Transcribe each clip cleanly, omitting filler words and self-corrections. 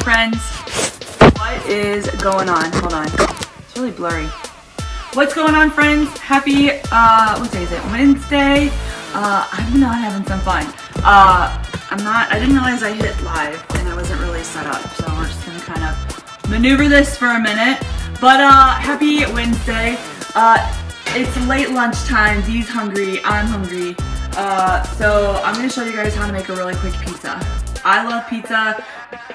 friends. What is going on? Hold on. It's really blurry. What's going on, friends? Happy, what day is it? Wednesday. I'm not having some fun. I didn't realize I hit live and I wasn't really set up. So we're just gonna kind of maneuver this for a minute. But happy Wednesday. It's late lunchtime. Dee's hungry. I'm hungry. So I'm gonna show you guys how to make a really quick pizza. I love pizza.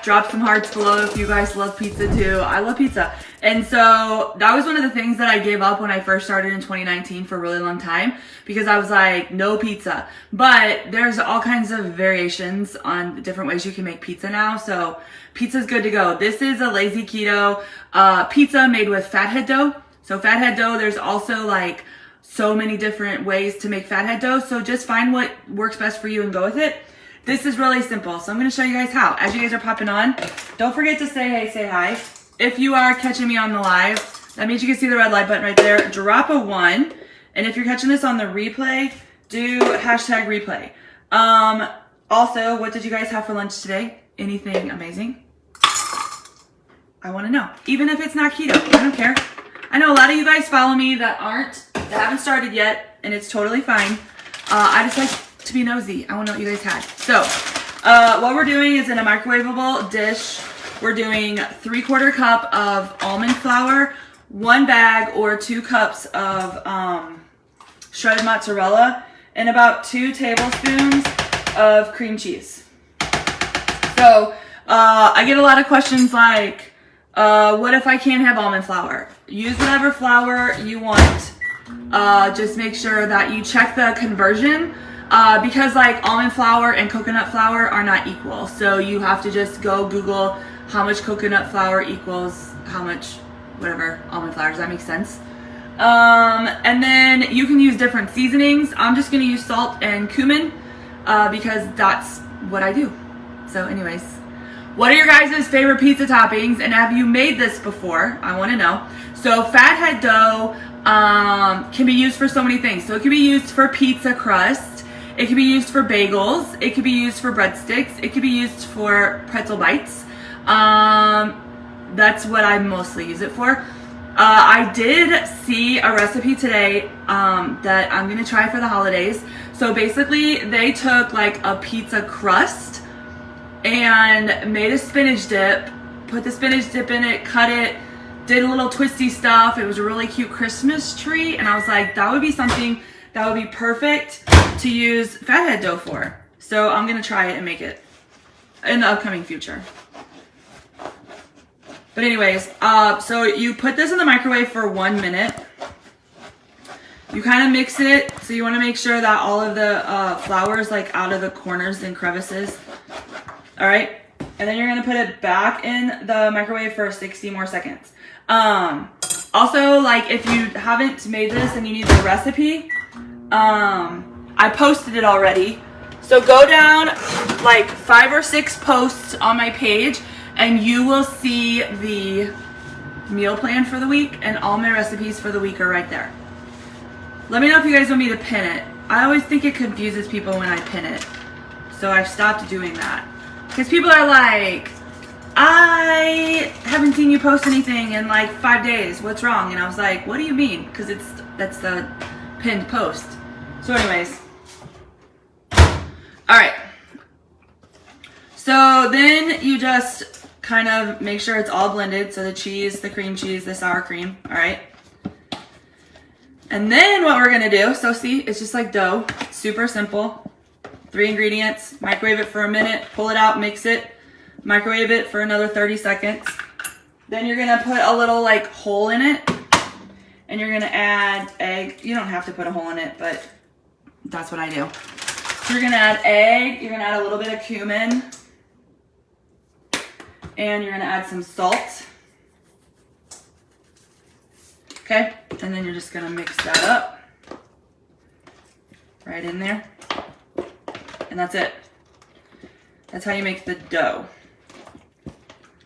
Drop some hearts below if you guys love pizza too. I love pizza. And so that was one of the things that I gave up when I first started in 2019 for a really long time, because I was like, no pizza. But there's all kinds of variations on different ways you can make pizza now. So pizza's good to go. This is a lazy keto pizza made with fathead dough. So fathead dough, there's also like so many different ways to make fathead dough. So just find what works best for you and go with it. This is really simple. So I'm going to show you guys how. As you guys are popping on, don't forget to say hey, say hi. If you are catching me on the live, that means you can see the red light button right there. Drop a 1. And if you're catching this on the replay, do hashtag replay. Also, what did you guys have for lunch today? Anything amazing? I want to know. Even if it's not keto, I don't care. I know a lot of you guys follow me that haven't started yet, and it's totally fine. I just like to be nosy. I want to know what you guys had. So, what we're doing is in a microwavable dish, we're doing 3/4 cup of almond flour, 1 bag or 2 cups of shredded mozzarella, and about 2 tablespoons of cream cheese. So, I get a lot of questions like, what if I can't have almond flour? Use whatever flour you want. Just make sure that you check the conversion. Because like almond flour and coconut flour are not equal. So you have to just go Google how much coconut flour equals how much whatever almond flour. Does that make sense? And then you can use different seasonings. I'm just going to use salt and cumin because that's what I do. So anyways, what are your guys' favorite pizza toppings? And have you made this before? I want to know. So fathead dough can be used for so many things. So it can be used for pizza crust. It can be used for bagels. It can be used for breadsticks. It can be used for pretzel bites. That's what I mostly use it for. I did see a recipe today that I'm going to try for the holidays. So basically they took like a pizza crust and made a spinach dip, put the spinach dip in it, cut it, did a little twisty stuff. It was a really cute Christmas tree. And I was like, that would be something that would be perfect to use fathead dough for. So I'm going to try it and make it in the upcoming future. But anyways, so you put this in the microwave for 1 minute. You kind of mix it. So you want to make sure that all of the flour is like out of the corners and crevices. All right. And then you're going to put it back in the microwave for 60 more seconds. Also, like if you haven't made this and you need the recipe, I posted it already. So go down like 5 or 6 posts on my page and you will see the meal plan for the week, and all my recipes for the week are right there. Let me know if you guys want me to pin it. I always think it confuses people when I pin it. So I've stopped doing that. Because people are like, I haven't seen you post anything in like 5 days. What's wrong? And I was like, what do you mean? Because that's the pinned post. So anyways. Alright. So then you just kind of make sure it's all blended. So the cheese, the cream cheese, the sour cream. Alright. And then what we're going to do. So see, it's just like dough. Super simple. 3 ingredients. Microwave it for a minute. Pull it out. Mix it. Microwave it for another 30 seconds. Then you're going to put a little like hole in it. And you're going to add egg. You don't have to put a hole in it, but that's what I do. So you're going to add egg. You're going to add a little bit of cumin. And you're going to add some salt. Okay. And then you're just going to mix that up. Right in there. And that's it. That's how you make the dough.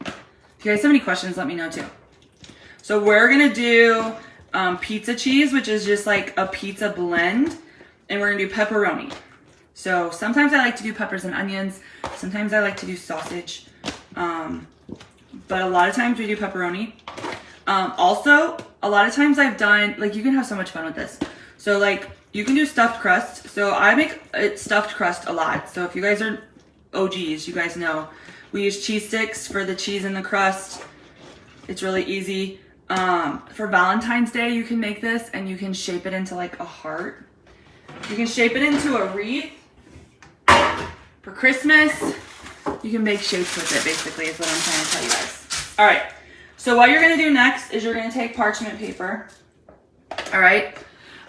If you guys have any questions, let me know too. So we're going to do pizza cheese, which is just like a pizza blend. And we're going to do pepperoni. So sometimes I like to do peppers and onions. Sometimes I like to do sausage. but a lot of times we do pepperoni. Also, a lot of times I've done, like, you can have so much fun with this. So, like, you can do stuffed crust. So I make stuffed crust a lot. So if you guys are OGs, you guys know. We use cheese sticks for the cheese in the crust. It's really easy. For Valentine's Day, you can make this and you can shape it into like a heart. You can shape it into a wreath. For Christmas, you can make shapes with it, basically, is what I'm trying to tell you guys. All right. So what you're going to do next is you're going to take parchment paper. All right.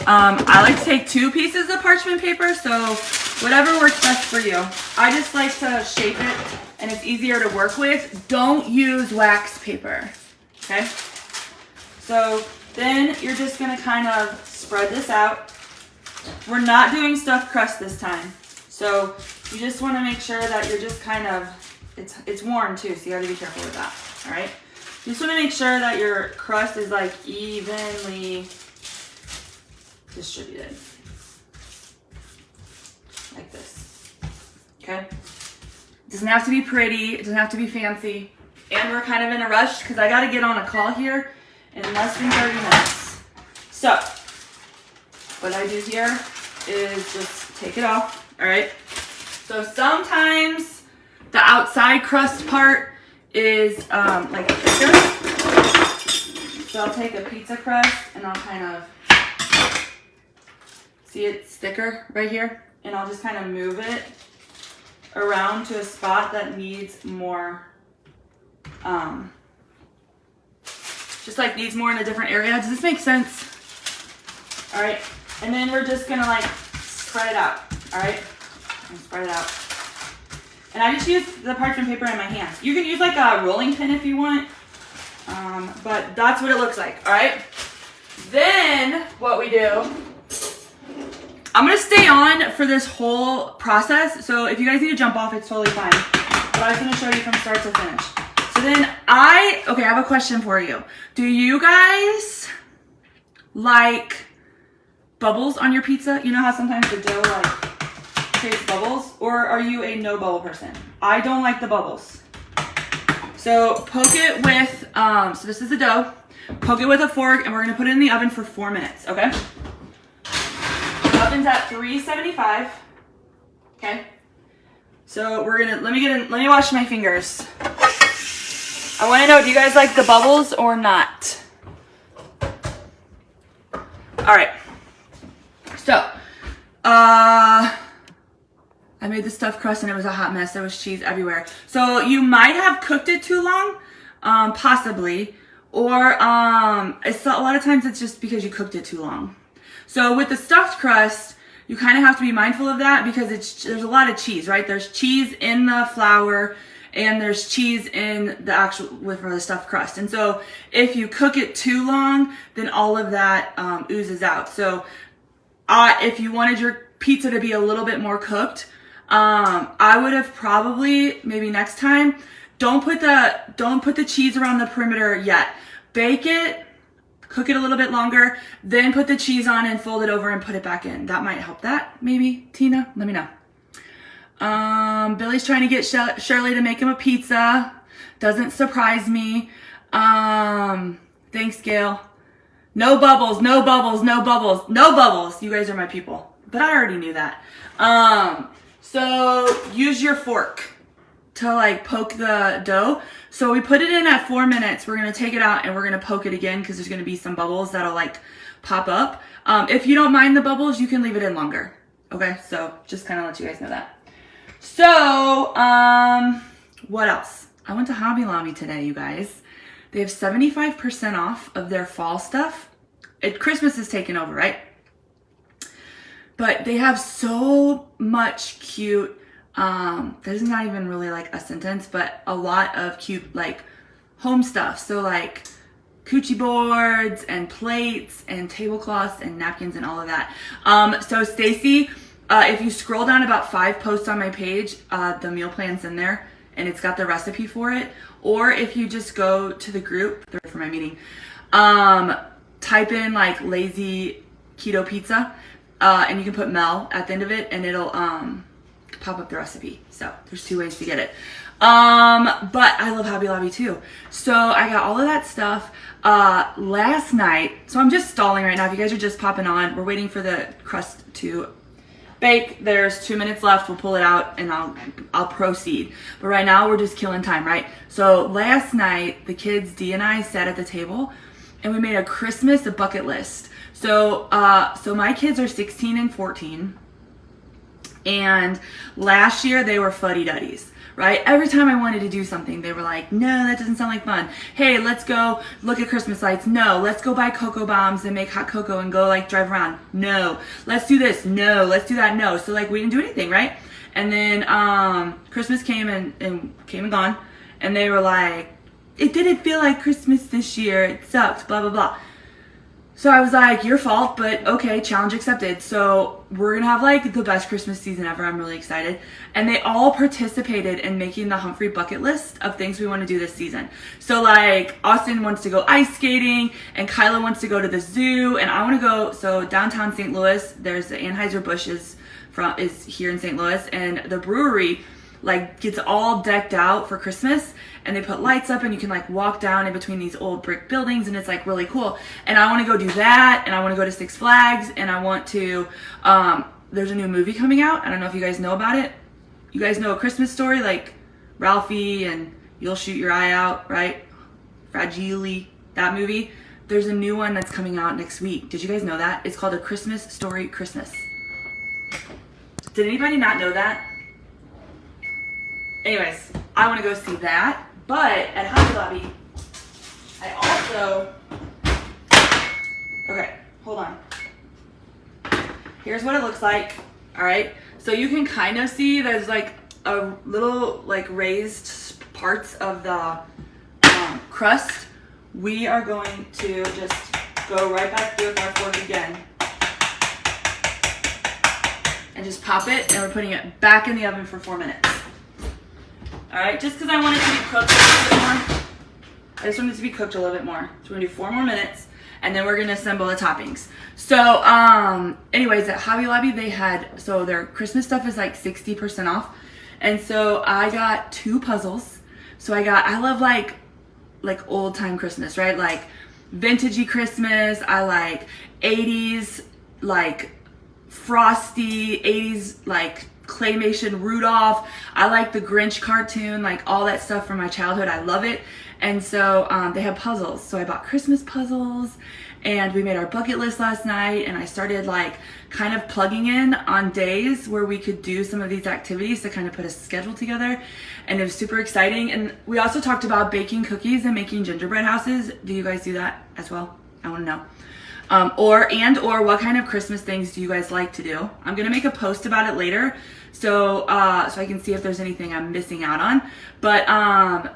I like to take 2 pieces of parchment paper, so whatever works best for you. I just like to shape it, and it's easier to work with. Don't use wax paper, okay? So then you're just going to kind of spread this out. We're not doing stuffed crust this time, so you just want to make sure that you're just kind of, it's warm too, so you got to be careful with that, all right? You just want to make sure that your crust is like evenly distributed. Like this. Okay? It doesn't have to be pretty. It doesn't have to be fancy. And we're kind of in a rush because I got to get on a call here in less than 30 minutes. So, what I do here is just take it off. All right? So sometimes the outside crust part is like thicker. So I'll take a pizza crust and I'll kind of, see it's thicker right here? And I'll just kind of move it around to a spot that needs more, just like needs more in a different area. Does this make sense? All right. And then we're just gonna like spread it out. All right. And spread it out. And I just use the parchment paper in my hands. You can use like a rolling pin if you want, but that's what it looks like, all right? Then what we do, I'm gonna stay on for this whole process, so if you guys need to jump off, it's totally fine. But I was gonna show you from start to finish. So then I have a question for you. Do you guys like bubbles on your pizza? You know how sometimes the dough like creates bubbles, or are you a no bubble person? I don't like the bubbles. So poke it with, so this is the dough. Poke it with a fork and we're gonna put it in the oven for 4 minutes, okay? The oven's at 375, okay? So we're gonna, let me wash my fingers. I wanna know, do you guys like the bubbles or not? All right, so, I made the stuffed crust and it was a hot mess. There was cheese everywhere. So you might have cooked it too long, possibly, or it's a lot of times it's just because you cooked it too long. So with the stuffed crust, you kind of have to be mindful of that because there's a lot of cheese, right? There's cheese in the flour and there's cheese in the actual for the stuffed crust. And so if you cook it too long, then all of that oozes out. So if you wanted your pizza to be a little bit more cooked, I would have probably, maybe next time, don't put the cheese around the perimeter yet. Bake it, cook it a little bit longer, then put the cheese on and fold it over and put it back in. That might help that, maybe. Tina, let me know. Billy's trying to get Shirley to make him a pizza. Doesn't surprise me. Thanks, Gail. No bubbles, no bubbles, no bubbles, no bubbles. You guys are my people. But I already knew that. So use your fork to like poke the dough. So we put it in at 4 minutes. We're going to take it out and we're going to poke it again because there's going to be some bubbles that'll like pop up. If you don't mind the bubbles, you can leave it in longer. Okay, so just kind of let you guys know that. So, what else? I went to Hobby Lobby today, you guys. They have 75% off of their fall stuff. Christmas is taking over, right? But they have so much cute, there's not even really like a sentence, but a lot of cute like home stuff. So like coochie boards and plates and tablecloths and napkins and all of that. So Stacy, if you scroll down about 5 posts on my page, the meal plan's in there and it's got the recipe for it. Or if you just go to the group for my meeting, type in like lazy keto pizza, and you can put Mel at the end of it and it'll pop up the recipe. So there's 2 ways to get it. But I love Hobby Lobby too. So I got all of that stuff last night. So I'm just stalling right now. If you guys are just popping on, we're waiting for the crust to bake. There's 2 minutes left. We'll pull it out and I'll proceed. But right now we're just killing time, right? So last night the kids, Dee and I, sat at the table and we made a Christmas bucket list. So my kids are 16 and 14, and last year they were fuddy-duddies, right? Every time I wanted to do something, they were like, no, that doesn't sound like fun. Hey, let's go look at Christmas lights. No, let's go buy cocoa bombs and make hot cocoa and go like drive around. No, let's do this. No, let's do that. No. So like we didn't do anything, right? And then Christmas came and gone, and they were like, it didn't feel like Christmas this year. It sucked, blah, blah, blah. So I was like, your fault, but okay, challenge accepted. So we're gonna have like the best Christmas season ever. I'm really excited. And they all participated in making the Humphrey bucket list of things we want to do this season. So like Austin wants to go ice skating, and Kyla wants to go to the zoo, and I want to go. So downtown St. Louis, there's the Anheuser-Busch is here in St. Louis, and the brewery like gets all decked out for Christmas, and they put lights up and you can like walk down in between these old brick buildings, and it's like really cool. And I want to go do that, and I want to go to Six Flags, and I want to there's a new movie coming out. I don't know if you guys know about it. You guys know A Christmas Story, like Ralphie and You'll Shoot Your Eye Out, right? Fragile, that movie. There's a new one that's coming out next week. Did you guys know that? It's called A Christmas Story Christmas. Did anybody not know that? Anyways, I want to go see that, but at Hobby Lobby, I also, okay, hold on. Here's what it looks like, all right? So you can kind of see there's like a little like raised parts of the crust. We are going to just go right back through with our fork again and just pop it, and we're putting it back in the oven for 4 minutes. All right, just because I want it to be cooked a little bit more. I just want it to be cooked a little bit more. So we're gonna do 4 more minutes, and then we're gonna assemble the toppings. So, anyways, at Hobby Lobby, they had, so their Christmas stuff is like 60% off. And so I got 2 puzzles. So I love like old time Christmas, right? Like vintagey Christmas. I like 80s, like frosty, 80s, like claymation Rudolph. I like the Grinch cartoon, like all that stuff from my childhood. I love it. And so they have puzzles. So I bought Christmas puzzles, and we made our bucket list last night, and I started like kind of plugging in on days where we could do some of these activities to kind of put a schedule together, and it was super exciting. And we also talked about baking cookies and making gingerbread houses. Do you guys do that as well? I want to know. Or what kind of Christmas things do you guys like to do? I'm gonna make a post about it later, so I can see if there's anything I'm missing out on. But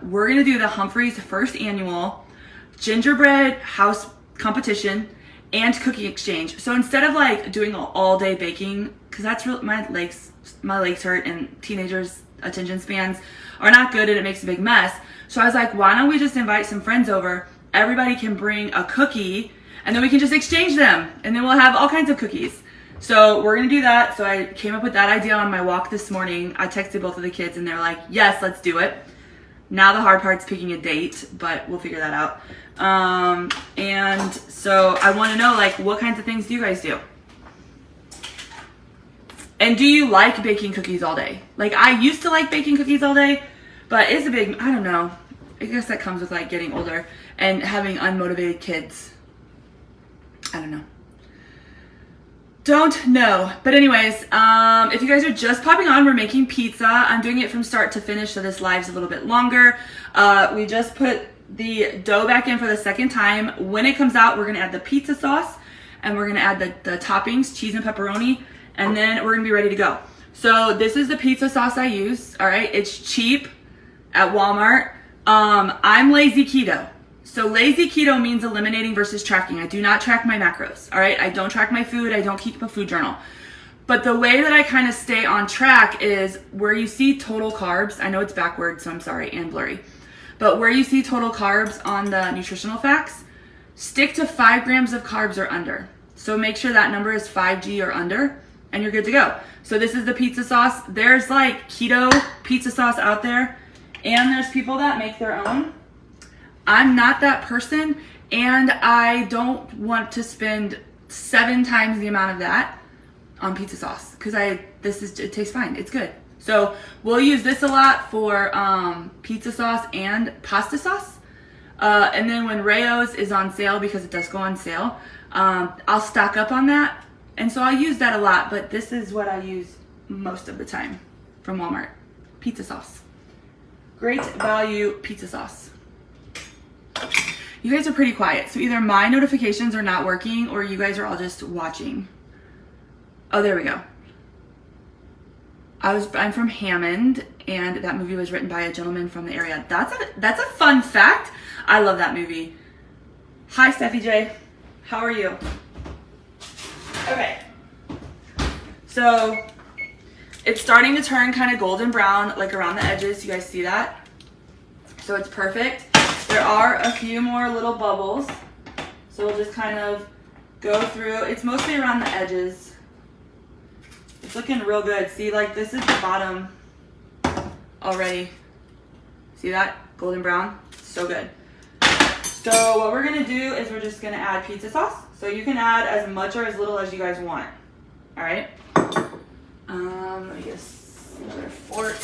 we're gonna do the Humphrey's first annual gingerbread house competition and cookie exchange. So instead of like doing all day baking, because that's real, my legs hurt, and teenagers' attention spans are not good, and it makes a big mess. So I was like, why don't we just invite some friends over? Everybody can bring a cookie, and then we can just exchange them, and then we'll have all kinds of cookies. So we're gonna do that. So I came up with that idea on my walk this morning. I texted both of the kids, and they're like, yes, let's do it. Now the hard part's picking a date, but we'll figure that out. And so I wanna know, like, what kinds of things do you guys do? And do you like baking cookies all day? Like, I used to like baking cookies all day, but it's a big, I don't know. I guess that comes with like getting older and having unmotivated kids. I don't know. Don't know. But anyways, if you guys are just popping on, we're making pizza. I'm doing it from start to finish, so this live's a little bit longer. We just put the dough back in for the second time. When it comes out, we're gonna add the pizza sauce, and we're gonna add the toppings, cheese and pepperoni, and then we're gonna be ready to go. So this is the pizza sauce I use, all right? It's cheap at Walmart. I'm lazy keto. So lazy keto means eliminating versus tracking. I do not track my macros, all right? I don't track my food. I don't keep a food journal. But the way that I kind of stay on track is where you see total carbs. I know it's backwards, so I'm sorry, and blurry. But where you see total carbs on the nutritional facts, stick to 5 grams of carbs or under. So make sure that number is 5G or under, and you're good to go. So this is the pizza sauce. There's like keto pizza sauce out there, And there's people that make their own. I'm not that person, and I don't want to spend 7 times the amount of that on pizza sauce because it tastes fine. It's good. So we'll use this a lot for pizza sauce and pasta sauce. And then when Rayo's is on sale, because it does go on sale, I'll stock up on that. And so I use that a lot, but this is what I use most of the time from Walmart. Pizza sauce. Great value pizza sauce. You guys are pretty quiet, so either my notifications are not working or you guys are all just watching. Oh, there we go. I'm from Hammond, and that movie was written by a gentleman from the area. That's a fun fact. I love that movie. Hi, Steffi J. How are you? Okay. So it's starting to turn kind of golden brown, like around the edges. You guys see that? So it's perfect. There are a few more little bubbles. So we'll just kind of go through. It's mostly around the edges. It's looking real good. See, like this is the bottom already. See that? Golden brown. So good. So what we're going to do is we're just going to add pizza sauce. So you can add as much or as little as you guys want. All right. Let me get another fork.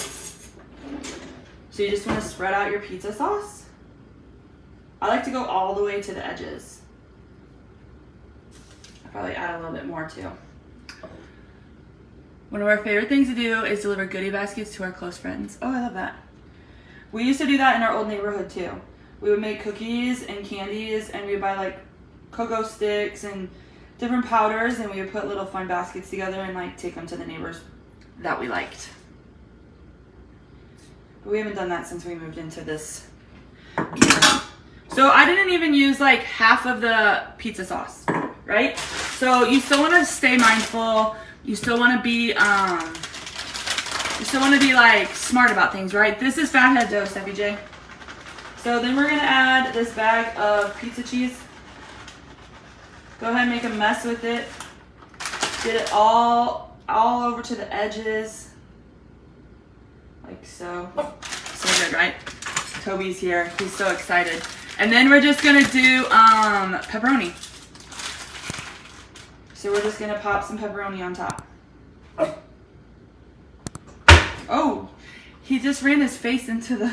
So you just want to spread out your pizza sauce. I like to go all the way to the edges. I'll probably add a little bit more too. One of our favorite things to do is deliver goodie baskets to our close friends. Oh, I love that. We used to do that in our old neighborhood too. We would make cookies and candies, and we would buy like cocoa sticks and different powders, and we would put little fun baskets together and like take them to the neighbors that we liked. But we haven't done that since we moved into this. So I didn't even use like half of the pizza sauce, right? So you still want to stay mindful. You still want to be like smart about things, right? This is fathead dough, Steffi J. So then we're gonna add this bag of pizza cheese. Go ahead and make a mess with it. Get it all over to the edges, like so. So good, right? Toby's here. He's so excited. And then we're just gonna do pepperoni. So we're just gonna pop some pepperoni on top. Oh, he just ran his face into the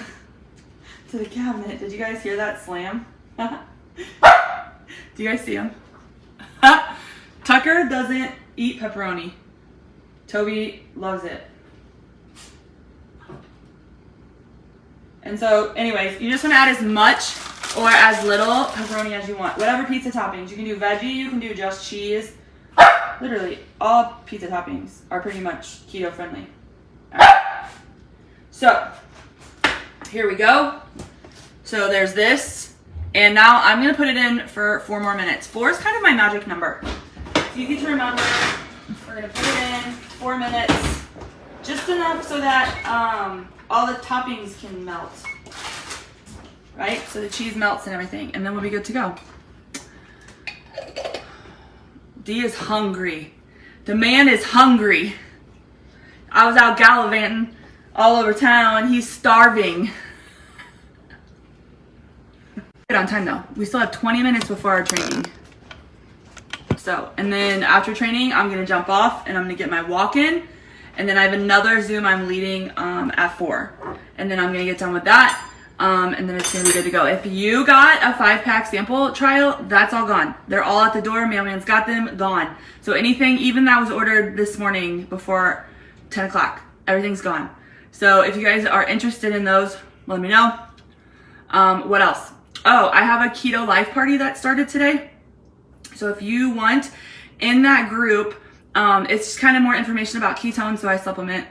cabinet. Did you guys hear that slam? Do you guys see him? Tucker doesn't eat pepperoni. Toby loves it. And so, anyways, you just want to add as much or as little pepperoni as you want. Whatever pizza toppings. You can do veggie, you can do just cheese. Literally, all pizza toppings are pretty much keto friendly. All right. So, here we go. So there's this. And now I'm going to put it in for 4 more minutes. 4 is kind of my magic number. So you get to remember, we're going to put it in 4 minutes. Just enough so that all the toppings can melt. Right? So the cheese melts and everything. And then we'll be good to go. D is hungry. The man is hungry. I was out gallivanting all over town. He's starving. Good on time though. We still have 20 minutes before our training. So, and then after training, I'm going to jump off and I'm going to get my walk in. And then I have another Zoom I'm leading at 4. And then I'm going to get done with that. And then it's going to be good to go. If you got a 5-pack sample trial, that's all gone. They're all at the door. Mailman's got them, gone. So anything, even that was ordered this morning before 10 o'clock, everything's gone. So if you guys are interested in those, let me know. What else? Oh, I have a keto life party that started today. So if you want in that group, it's kind of more information about ketones, so I supplement.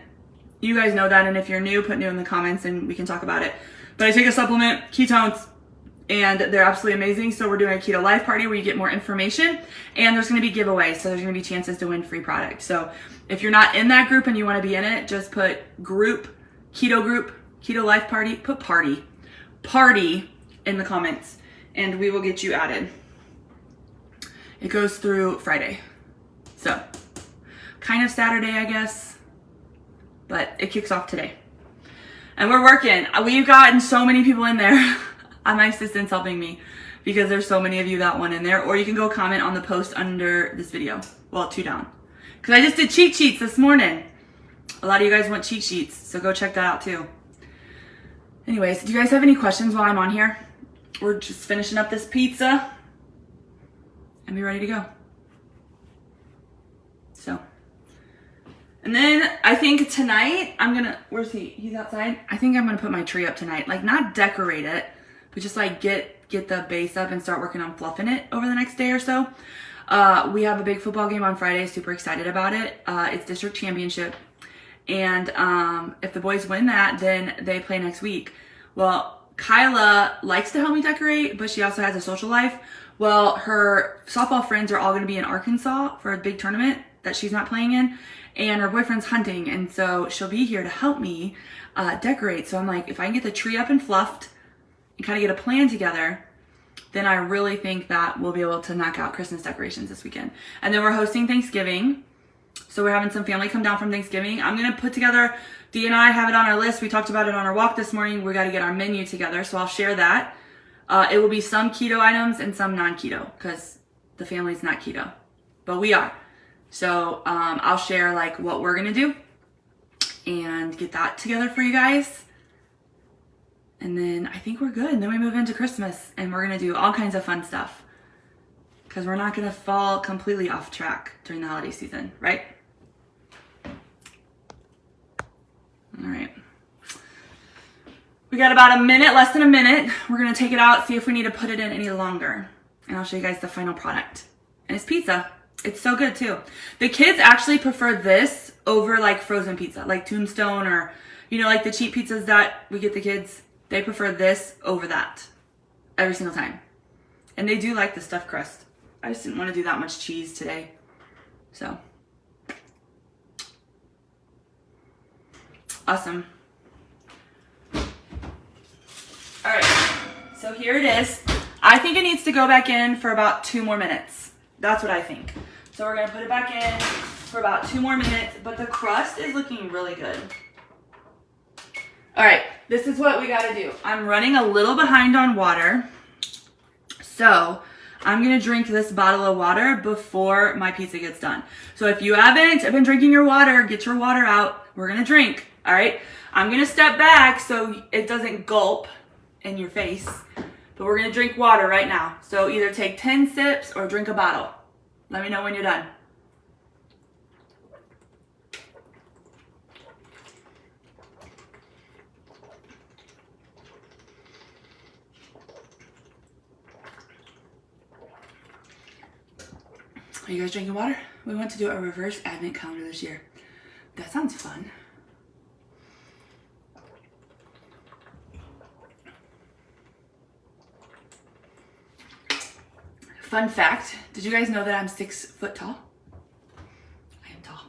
You guys know that, and if you're new, put new in the comments and we can talk about it. But I take a supplement, ketones, and they're absolutely amazing. So we're doing a keto life party where you get more information, and there's going to be giveaways, so there's going to be chances to win free product. So if you're not in that group and you want to be in it, just put group, keto life party, put party in the comments, and we will get you added. It goes through Friday. So kind of Saturday, I guess, but it kicks off today. And we're working. We've gotten so many people in there. My assistant's helping me because there's so many of you that want in there. Or you can go comment on the post under this video. Well, 2 down. Because I just did cheat sheets this morning. A lot of you guys want cheat sheets, so go check that out too. Anyways, do you guys have any questions while I'm on here? We're just finishing up this pizza and be ready to go. So, and then I think tonight I'm gonna, where's he? He's outside. I think I'm gonna put my tree up tonight. Like, not decorate it, but just like get the base up and start working on fluffing it over the next day or so. We have a big football game on Friday. Super excited about it. It's district championship. And if the boys win that, then they play next week. Well, Kyla likes to help me decorate, but she also has a social life. Well, her softball friends are all going to be in Arkansas for a big tournament that she's not playing in. And her boyfriend's hunting. And so she'll be here to help me decorate. So I'm like, if I can get the tree up and fluffed and kind of get a plan together, then I really think that we'll be able to knock out Christmas decorations this weekend. And then we're hosting Thanksgiving. So we're having some family come down from Thanksgiving. I'm going to put together, Dee and I have it on our list. We talked about it on our walk this morning. We got to get our menu together. So I'll share that. It will be some keto items and some non-keto because the family's not keto, but we are. So I'll share like what we're going to do and get that together for you guys. And then I think we're good. And then we move into Christmas and we're going to do all kinds of fun stuff because we're not going to fall completely off track during the holiday season, right? All right. We got about a minute, less than a minute. We're going to take it out, see if we need to put it in any longer. And I'll show you guys the final product. And it's pizza. It's so good too. The kids actually prefer this over like frozen pizza, like Tombstone or, you know, like the cheap pizzas that we get the kids. They prefer this over that every single time. And they do like the stuffed crust. I just didn't want to do that much cheese today. So. Awesome. All right, so here it is. I think it needs to go back in for about 2 more minutes. That's what I think. So we're gonna put it back in for about 2 more minutes, but the crust is looking really good. All right, this is what we gotta do. I'm running a little behind on water. So I'm gonna drink this bottle of water before my pizza gets done. So if you haven't been drinking your water, get your water out. We're gonna drink, all right? I'm gonna step back so it doesn't gulp in your face, but we're gonna drink water right now. So either take 10 sips or drink a bottle. Let me know when you're done. Are you guys drinking water? We want to do a reverse advent calendar this year. That sounds fun. Fun fact, did you guys know that I'm 6 foot tall? I am tall.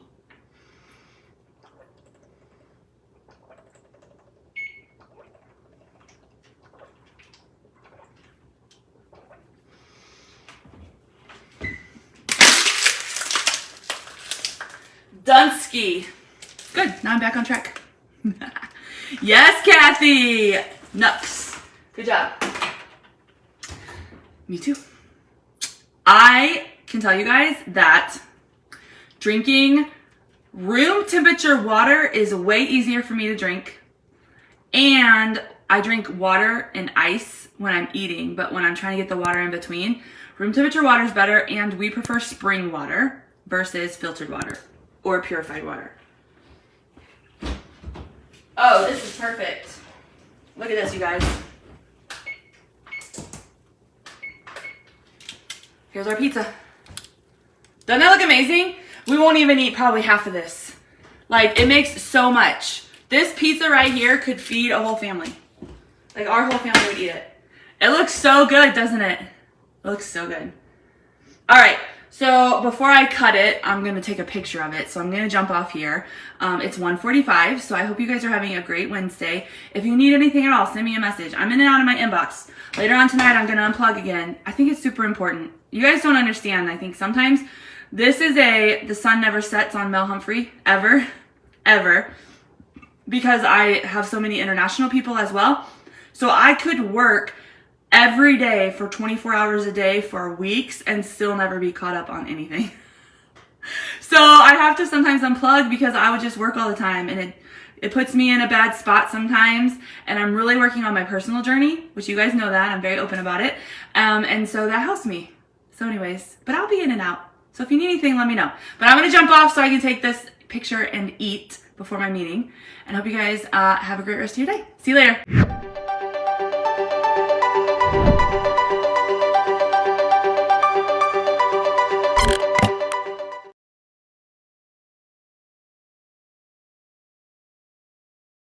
Dunsky. Good, now I'm back on track. Yes, Kathy. Nux. Good job. Me too. I can tell you guys that drinking room temperature water is way easier for me to drink. And I drink water and ice when I'm eating, but when I'm trying to get the water in between, room temperature water is better, and we prefer spring water versus filtered water or purified water. Oh, this is perfect. Look at this, you guys. Here's our pizza. Doesn't that look amazing? We won't even eat probably half of this. Like, it makes so much. This pizza right here could feed a whole family. Like, our whole family would eat it. It looks so good, doesn't it? It looks so good. All right, so before I cut it, I'm gonna take a picture of it. So I'm gonna jump off here. It's 1:45, so I hope you guys are having a great Wednesday. If you need anything at all, send me a message. I'm in and out of my inbox. Later on tonight, I'm gonna unplug again. I think it's super important. You guys don't understand. I think sometimes this is the sun never sets on Mel Humphrey, ever, because I have so many international people as well. So I could work every day for 24 hours a day for weeks and still never be caught up on anything. So I have to sometimes unplug because I would just work all the time, and it puts me in a bad spot sometimes. And I'm really working on my personal journey, which you guys know that. I'm very open about it. And so that helps me. So anyways, but I'll be in and out. So if you need anything, let me know. But I'm going to jump off so I can take this picture and eat before my meeting. And hope you guys have a great rest of your day. See you later.